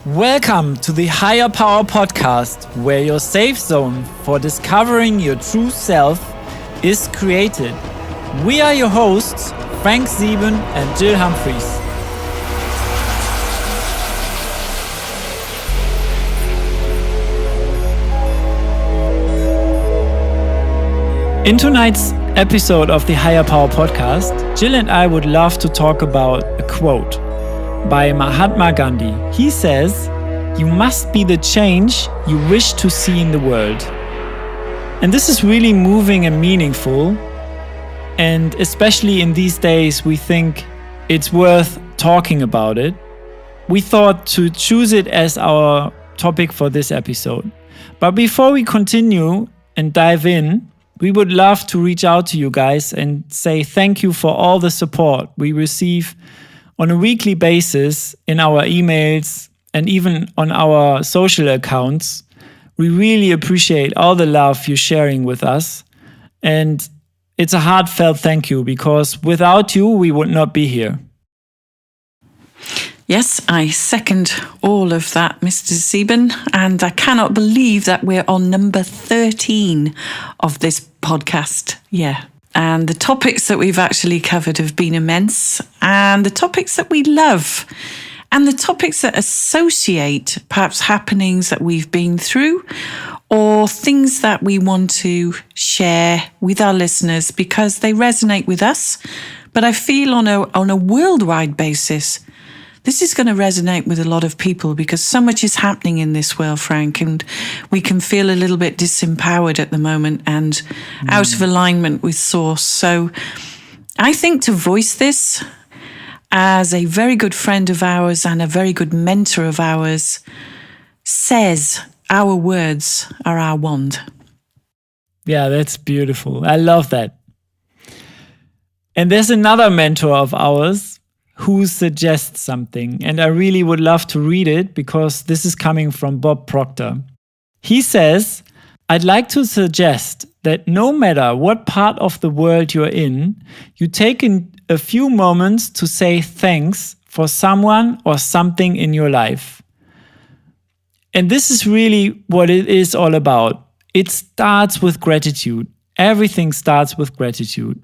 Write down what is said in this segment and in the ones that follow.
Welcome to the Higher Power Podcast, where your safe zone for discovering your true self is created. We are your hosts, Frank Sieben and Jill Humphreys. In tonight's episode of the Higher Power Podcast, Jill and I would love to talk about a quote by Mahatma Gandhi. He says, "You must be the change you wish to see in the world." And this is really moving and meaningful. And especially in these days, we think it's worth talking about it. We thought to choose it as our topic for this episode. But before we continue and dive in, we would love to reach out to you guys and say thank you for all the support we receive on a weekly basis in our emails and even on our social accounts. We really appreciate all the love you're sharing with us. And it's a heartfelt thank you, because without you, we would not be here. Yes, I second all of that, Mr. Sieben, and I cannot believe that we're on number 13 of this podcast. Yeah. And the topics that we've actually covered have been immense, and the topics that we love, and the topics that associate perhaps happenings that we've been through or things that we want to share with our listeners because they resonate with us. But I feel on a worldwide basis, this is going to resonate with a lot of people because so much is happening in this world, Frank, and we can feel a little bit disempowered at the moment and out of alignment with Source. So I think to voice this as a very good friend of ours and a very good mentor of ours says our words are our wand. Yeah, that's beautiful. I love that. And there's another mentor of ours who suggests something, and I really would love to read it because this is coming from Bob Proctor. He says, "I'd like to suggest that no matter what part of the world you're in, you take a few moments to say thanks for someone or something in your life." And this is really what it is all about. It starts with gratitude. Everything starts with gratitude.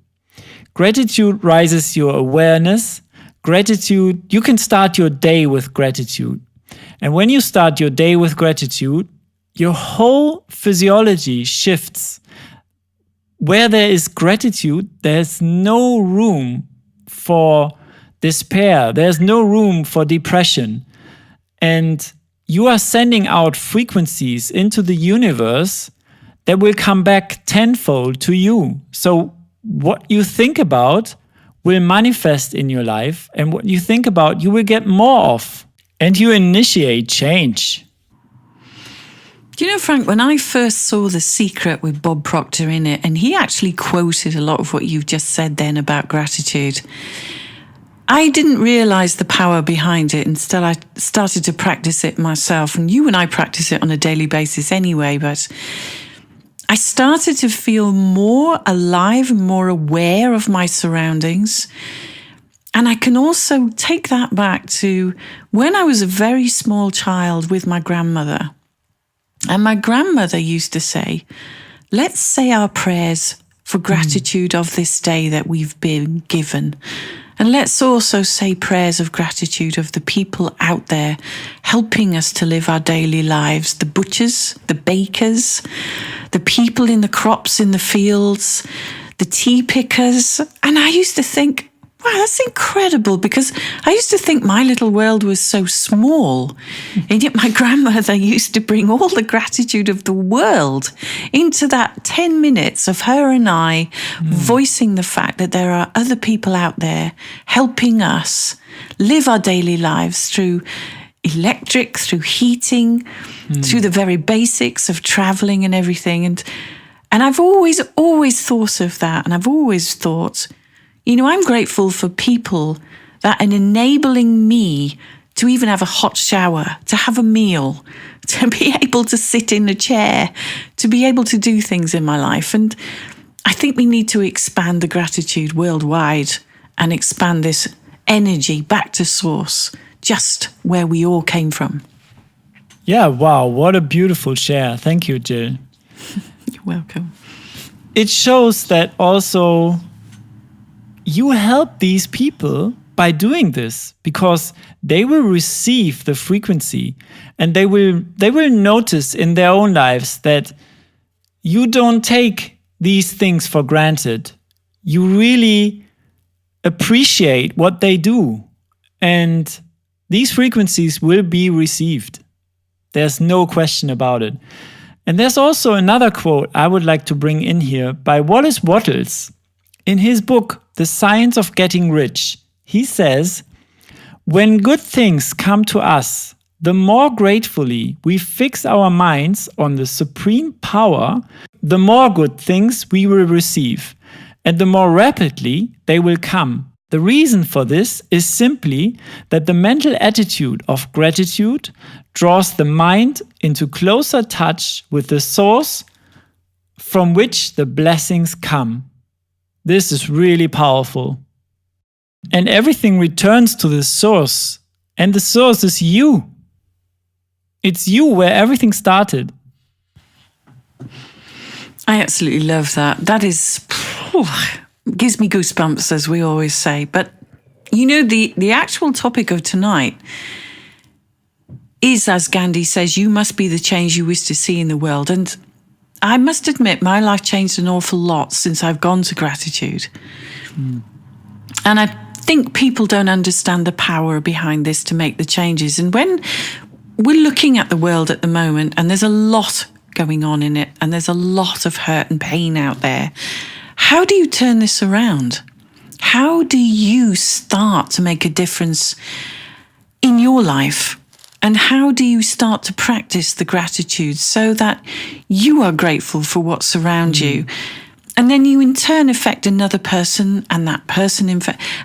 Gratitude raises your awareness. Gratitude, you can start your day with gratitude. And when you start your day with gratitude, your whole physiology shifts. Where there is gratitude, there's no room for despair. There's no room for depression. And you are sending out frequencies into the universe that will come back tenfold to you. So what you think about will manifest in your life, and what you think about, you will get more of, and you initiate change. Do you know, Frank, when I first saw The Secret with Bob Proctor in it, and he actually quoted a lot of what you've just said then about gratitude, I didn't realize the power behind it until I started to practice it myself. And you and I practice it on a daily basis anyway, but I started to feel more alive, more aware of my surroundings. And I can also take that back to when I was a very small child with my grandmother. And my grandmother used to say, "Let's say our prayers for gratitude of this day that we've been given. And let's also say prayers of gratitude of the people out there helping us to live our daily lives, the butchers, the bakers, the people in the crops in the fields, the tea pickers." And I used to think, wow, that's incredible, because I used to think my little world was so small. And yet my grandmother used to bring all the gratitude of the world into that 10 minutes of her and I voicing the fact that there are other people out there helping us live our daily lives through electric, through heating, through the very basics of traveling and everything. And I've always thought of that. And I've always thought, you know, I'm grateful for people that are enabling me to even have a hot shower, to have a meal, to be able to sit in a chair, to be able to do things in my life. And I think we need to expand the gratitude worldwide and expand this energy back to source, just where we all came from. Yeah, wow, what a beautiful share. Thank you, Jill. You're welcome. It shows that also you help these people by doing this, because they will receive the frequency and they will notice in their own lives that you don't take these things for granted. You really appreciate what they do, and these frequencies will be received. There's no question about it. And there's also another quote I would like to bring in here by Wallace Wattles. In his book, The Science of Getting Rich, he says, "When good things come to us, the more gratefully we fix our minds on the supreme power, the more good things we will receive, and the more rapidly they will come. The reason for this is simply that the mental attitude of gratitude draws the mind into closer touch with the source from which the blessings come." This is really powerful. And everything returns to the source, and the source is you. It's you where everything started. I absolutely love that. That is, gives me goosebumps, as we always say. But, you know, the actual topic of tonight is, as Gandhi says, you must be the change you wish to see in the world. And I must admit, my life changed an awful lot since I've gone to gratitude. And I think people don't understand the power behind this to make the changes. And when we're looking at the world at the moment, and there's a lot going on in it, and there's a lot of hurt and pain out there, how do you turn this around? How do you start to make a difference in your life? And how do you start to practice the gratitude so that you are grateful for what's around you? And then you in turn affect another person, and that person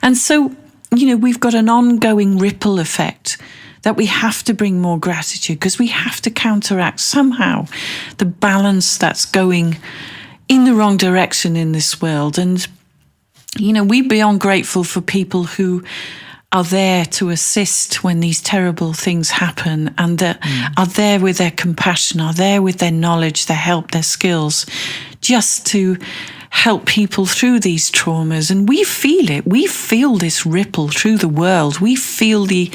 and so, you know, we've got an ongoing ripple effect that we have to bring more gratitude, because we have to counteract somehow the balance that's going in the wrong direction in this world. And, you know, we're beyond grateful for people who are there to assist when these terrible things happen, and that are there with their compassion, are there with their knowledge, their help, their skills, just to help people through these traumas. And we feel it. We feel this ripple through the world. We feel the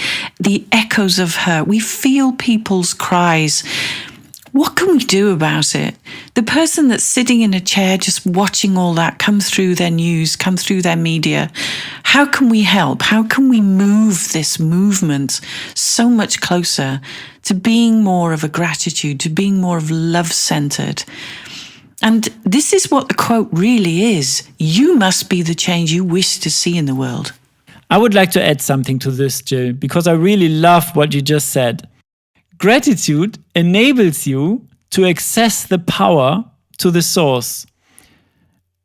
echoes of hurt. We feel people's cries. What can we do about it? The person that's sitting in a chair just watching all that come through their news, come through their media, how can we help? How can we move this movement so much closer to being more of a gratitude, to being more of love-centered? And this is what the quote really is. You must be the change you wish to see in the world. I would like to add something to this, Jill, because I really love what you just said. Gratitude enables you to access the power to the source.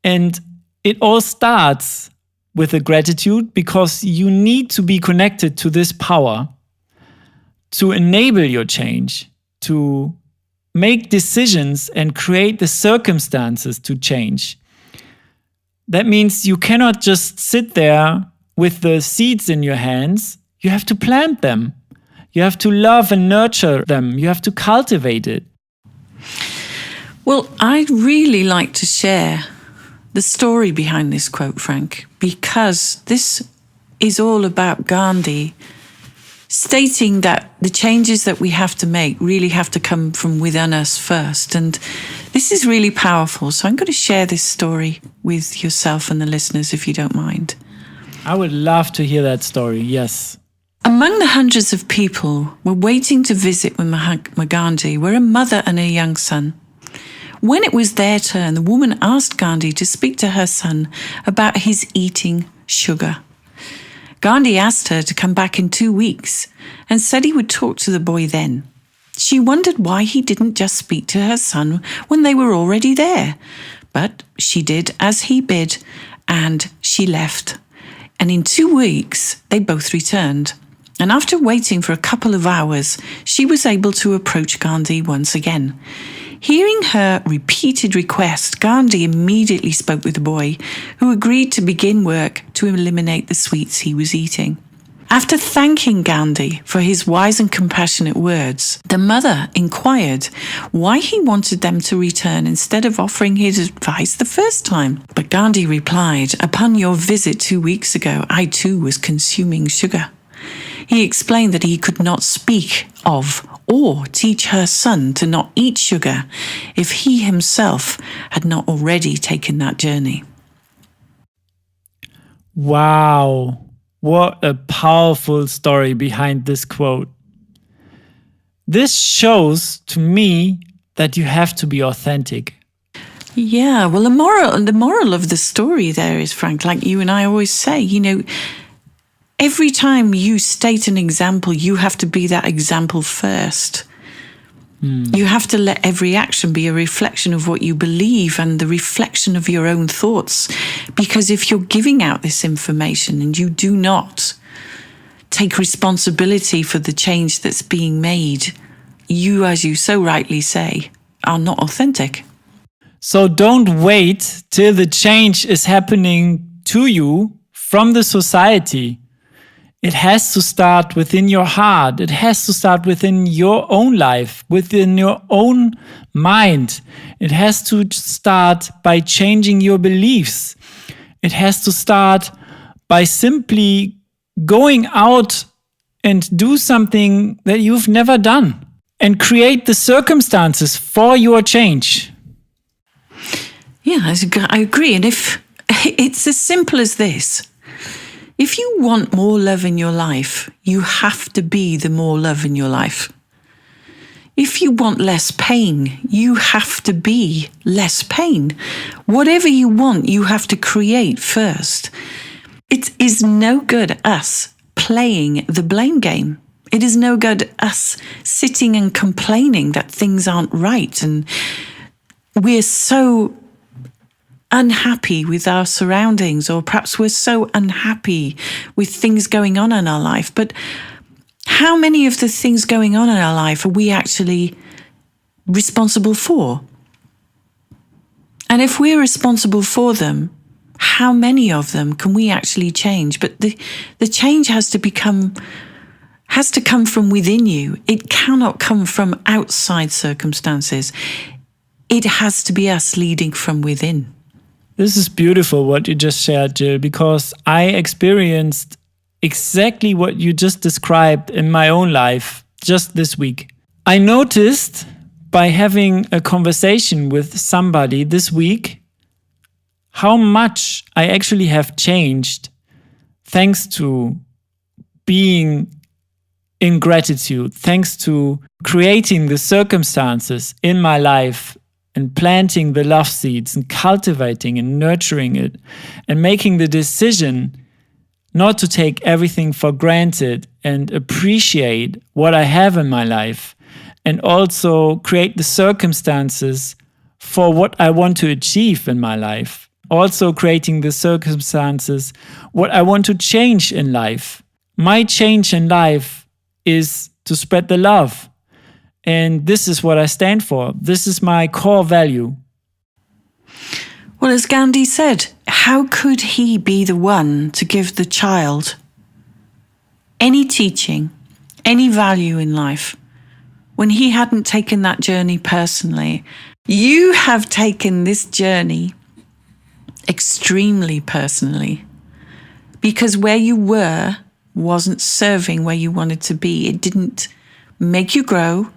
And it all starts with the gratitude, because you need to be connected to this power to enable your change, to make decisions and create the circumstances to change. That means you cannot just sit there with the seeds in your hands. You have to plant them. You have to love and nurture them. You have to cultivate it. Well, I'd really like to share the story behind this quote, Frank, because this is all about Gandhi stating that the changes that we have to make really have to come from within us first. And this is really powerful. So I'm going to share this story with yourself and the listeners, if you don't mind. I would love to hear that story, yes. Among the hundreds of people were waiting to visit with Mahatma Gandhi were a mother and a young son. When it was their turn, the woman asked Gandhi to speak to her son about his eating sugar. Gandhi asked her to come back in 2 weeks and said he would talk to the boy then. She wondered why he didn't just speak to her son when they were already there. But she did as he bid, and she left. And in 2 weeks, they both returned. And after waiting for a couple of hours, she was able to approach Gandhi once again. Hearing her repeated request, Gandhi immediately spoke with the boy, who agreed to begin work to eliminate the sweets he was eating. After thanking Gandhi for his wise and compassionate words, the mother inquired why he wanted them to return instead of offering his advice the first time. But Gandhi replied, "Upon your visit 2 weeks ago, I too was consuming sugar." He explained that he could not speak of or teach her son to not eat sugar if he himself had not already taken that journey. Wow. What a powerful story behind this quote. This shows to me that you have to be authentic. Yeah, well, the moral of the story there is, Frank, like you and I always say, every time you state an example, you have to be that example first. You have to let every action be a reflection of what you believe and the reflection of your own thoughts. Because if you're giving out this information and you do not take responsibility for the change that's being made, you, as you so rightly say, are not authentic. So don't wait till the change is happening to you from the society. It has to start within your heart. It has to start within your own life, within your own mind. It has to start by changing your beliefs. It has to start by simply going out and do something that you've never done and create the circumstances for your change. Yeah, I agree. And if it's as simple as this, if you want more love in your life, you have to be the more love in your life. If you want less pain, you have to be less pain. Whatever you want, you have to create first. It is no good us playing the blame game. It is no good us sitting and complaining that things aren't right. And we're so unhappy with our surroundings, or perhaps we're so unhappy with things going on in our life. But how many of the things going on in our life are we actually responsible for? And if we're responsible for them, how many of them can we actually change? But the change has to come from within you. It cannot come from outside circumstances. It has to be us leading from within. This is beautiful what you just shared, Jill, because I experienced exactly what you just described in my own life just this week. I noticed by having a conversation with somebody this week how much I actually have changed thanks to being in gratitude, thanks to creating the circumstances in my life and planting the love seeds and cultivating and nurturing it and making the decision not to take everything for granted and appreciate what I have in my life, and also create the circumstances for what I want to achieve in my life. Also creating the circumstances what I want to change in life. My change in life is to spread the love. And this is what I stand for. This is my core value. Well, as Gandhi said, how could he be the one to give the child any teaching, any value in life, when he hadn't taken that journey personally? You have taken this journey extremely personally, because where you were wasn't serving where you wanted to be. It didn't make you grow.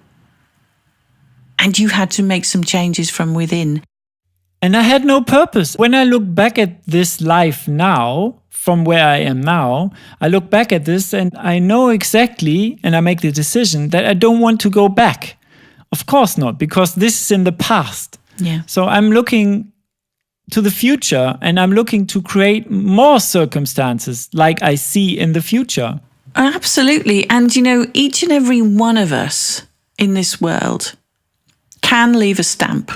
And you had to make some changes from within. And I had no purpose. When I look back at this life now, from where I am now, I look back at this and I know exactly, and I make the decision that I don't want to go back. Of course not, because this is in the past. Yeah. So I'm looking to the future and I'm looking to create more circumstances like I see in the future. Absolutely. And each and every one of us in this world can leave a stamp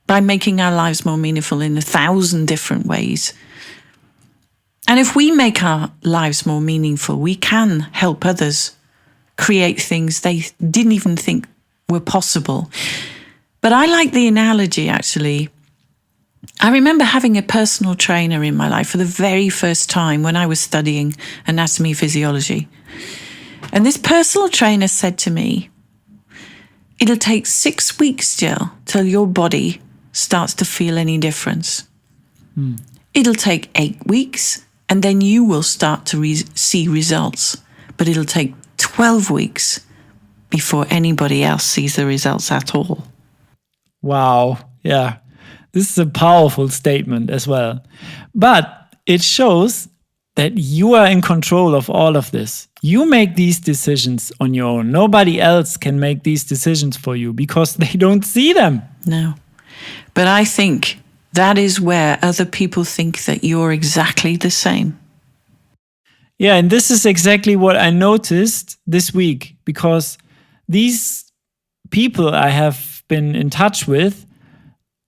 by making our lives more meaningful in 1,000 different ways. And if we make our lives more meaningful, we can help others create things they didn't even think were possible. But I like the analogy, actually, I remember having a personal trainer in my life for the very first time when I was studying anatomy physiology. And this personal trainer said to me, it'll take 6 weeks, Jill, till your body starts to feel any difference. It'll take 8 weeks, and then you will start to see results. But it'll take 12 weeks before anybody else sees the results at all. Wow. Yeah. This is a powerful statement as well. But it shows that you are in control of all of this. You make these decisions on your own. Nobody else can make these decisions for you because they don't see them. No. But I think that is where other people think that you're exactly the same. Yeah, and this is exactly what I noticed this week, because these people I have been in touch with,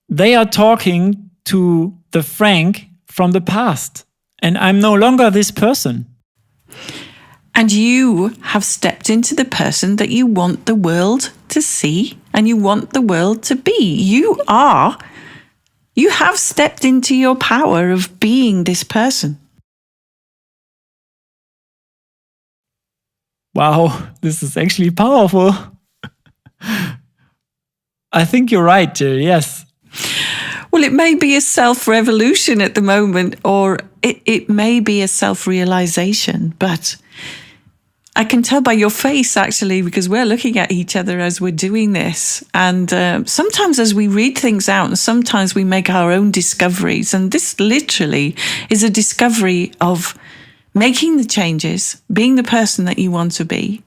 they are talking to the Frank from the past. And I'm no longer this person. And you have stepped into the person that you want the world to see and you want the world to be. You have stepped into your power of being this person. Wow, this is actually powerful. I think you're right, Jill, yes. Well, it may be a self-revolution at the moment, or it may be a self-realization, but I can tell by your face, actually, because we're looking at each other as we're doing this. And sometimes as we read things out, and sometimes we make our own discoveries. And this literally is a discovery of making the changes, being the person that you want to be,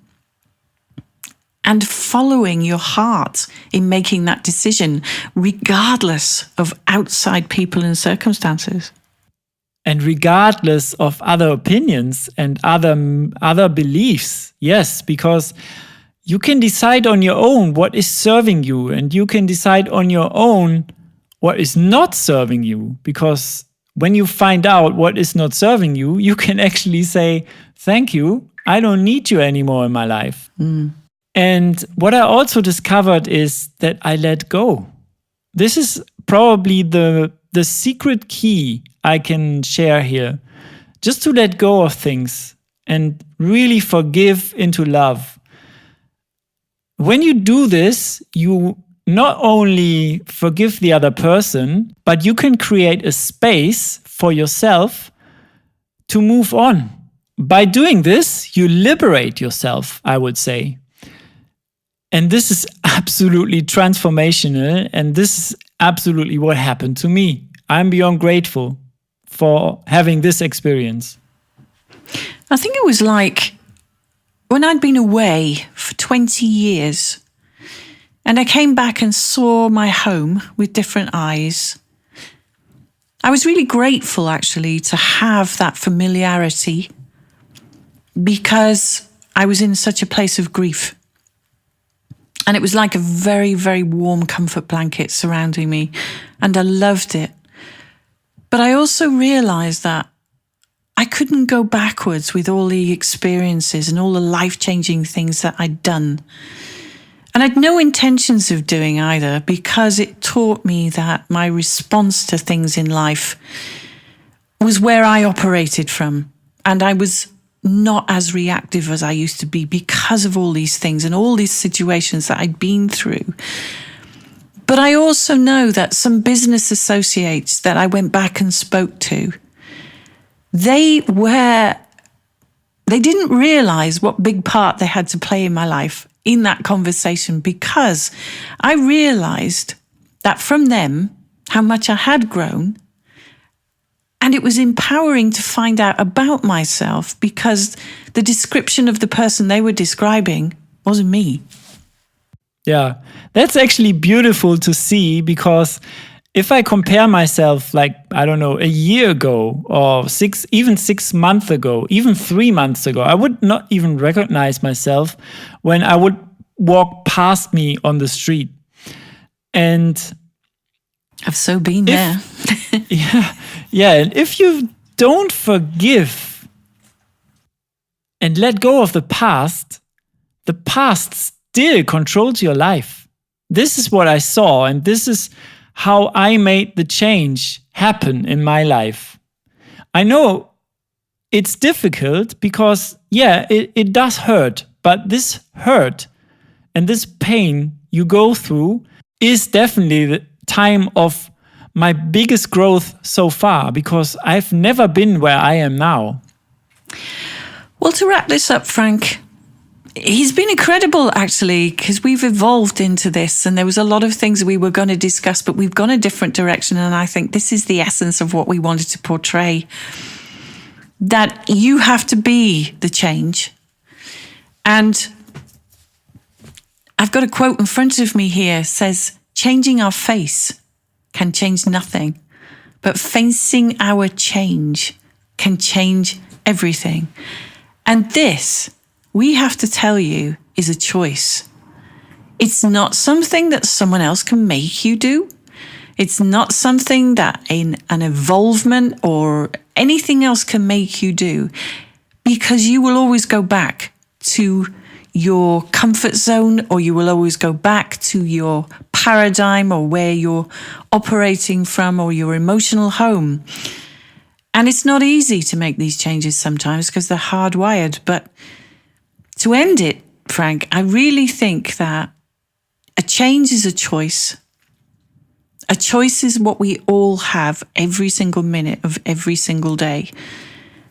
and following your heart in making that decision, regardless of outside people and circumstances. And regardless of other opinions and other beliefs, yes, because you can decide on your own what is serving you, and you can decide on your own what is not serving you. Because when you find out what is not serving you, you can actually say, thank you, I don't need you anymore in my life. And what I also discovered is that I let go. This is probably the secret key I can share here. Just to let go of things and really forgive into love. When you do this, you not only forgive the other person, but you can create a space for yourself to move on. By doing this, you liberate yourself, I would say. And this is absolutely transformational, and this is absolutely what happened to me. I'm beyond grateful for having this experience. I think it was like when I'd been away for 20 years and I came back and saw my home with different eyes. I was really grateful, actually, to have that familiarity because I was in such a place of grief. And it was like a very, very warm comfort blanket surrounding me. And I loved it. But I also realized that I couldn't go backwards with all the experiences and all the life-changing things that I'd done. And I'd no intentions of doing either, because it taught me that my response to things in life was where I operated from. And I was not as reactive as I used to be because of all these things and all these situations that I'd been through. But I also know that some business associates that I went back and spoke to, they didn't realize what big part they had to play in my life in that conversation, because I realized that from them, how much I had grown. And it was empowering to find out about myself, because the description of the person they were describing wasn't me. Yeah, that's actually beautiful to see, because if I compare myself, like, I don't know, a year ago or 6 months ago, even 3 months ago, I would not even recognize myself when I would walk past me on the street. And I've so been there. Yeah. And if you don't forgive and let go of the past still controls your life. This is what I saw, and this is how I made the change happen in my life. I know it's difficult because, it does hurt, but this hurt and this pain you go through is definitely the time of my biggest growth so far, because I've never been where I am now. Well, to wrap this up, Frank, he's been incredible, actually, because we've evolved into this, and there was a lot of things we were going to discuss, but we've gone a different direction, and I think this is the essence of what we wanted to portray. That you have to be the change. And I've got a quote in front of me here, says, changing our face can change nothing, but facing our change can change everything. And this, we have to tell you, is a choice. It's not something that someone else can make you do. It's not something that an involvement or anything else can make you do, because you will always go back to your comfort zone, or you will always go back to your paradigm or where you're operating from, or your emotional home. And it's not easy to make these changes sometimes because they're hardwired. But to end it, Frank, I really think that a change is a choice. A choice is what we all have every single minute of every single day.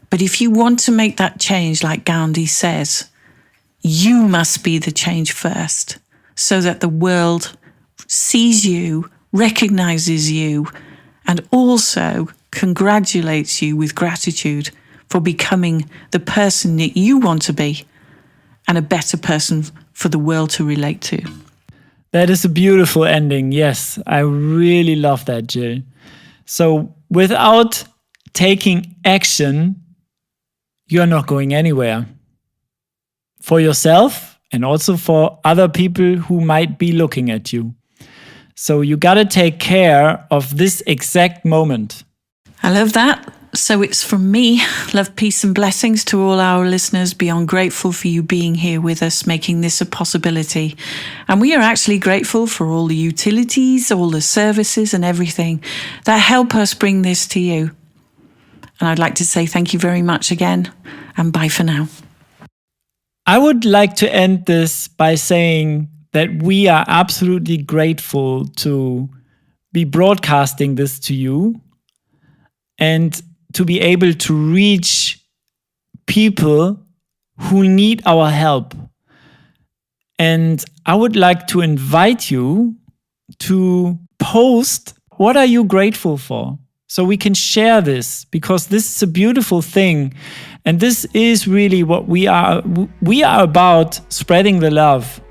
But if you want to make that change, like Gandhi says, you must be the change first, so that the world sees you, recognizes you, and also congratulates you with gratitude for becoming the person that you want to be, and a better person for the world to relate to. That is a beautiful ending. Yes, I really love that, Jill. So without taking action, you're not going anywhere. For yourself and also for other people who might be looking at you. So you got to take care of this exact moment. I love that. So it's from me, love, peace and blessings to all our listeners. Beyond grateful for you being here with us, making this a possibility. And we are actually grateful for all the utilities, all the services and everything that help us bring this to you. And I'd like to say thank you very much again, and bye for now. I would like to end this by saying that we are absolutely grateful to be broadcasting this to you and to be able to reach people who need our help. And I would like to invite you to post, what are you grateful for? So we can share this, because this is a beautiful thing. And this is really what we are. We are about spreading the love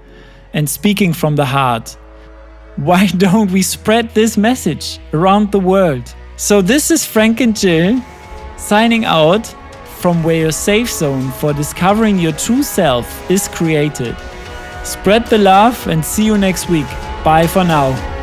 and speaking from the heart. Why don't we spread this message around the world? So this is Frank and Jill signing out from where your safe zone for discovering your true self is created. Spread the love and see you next week. Bye for now.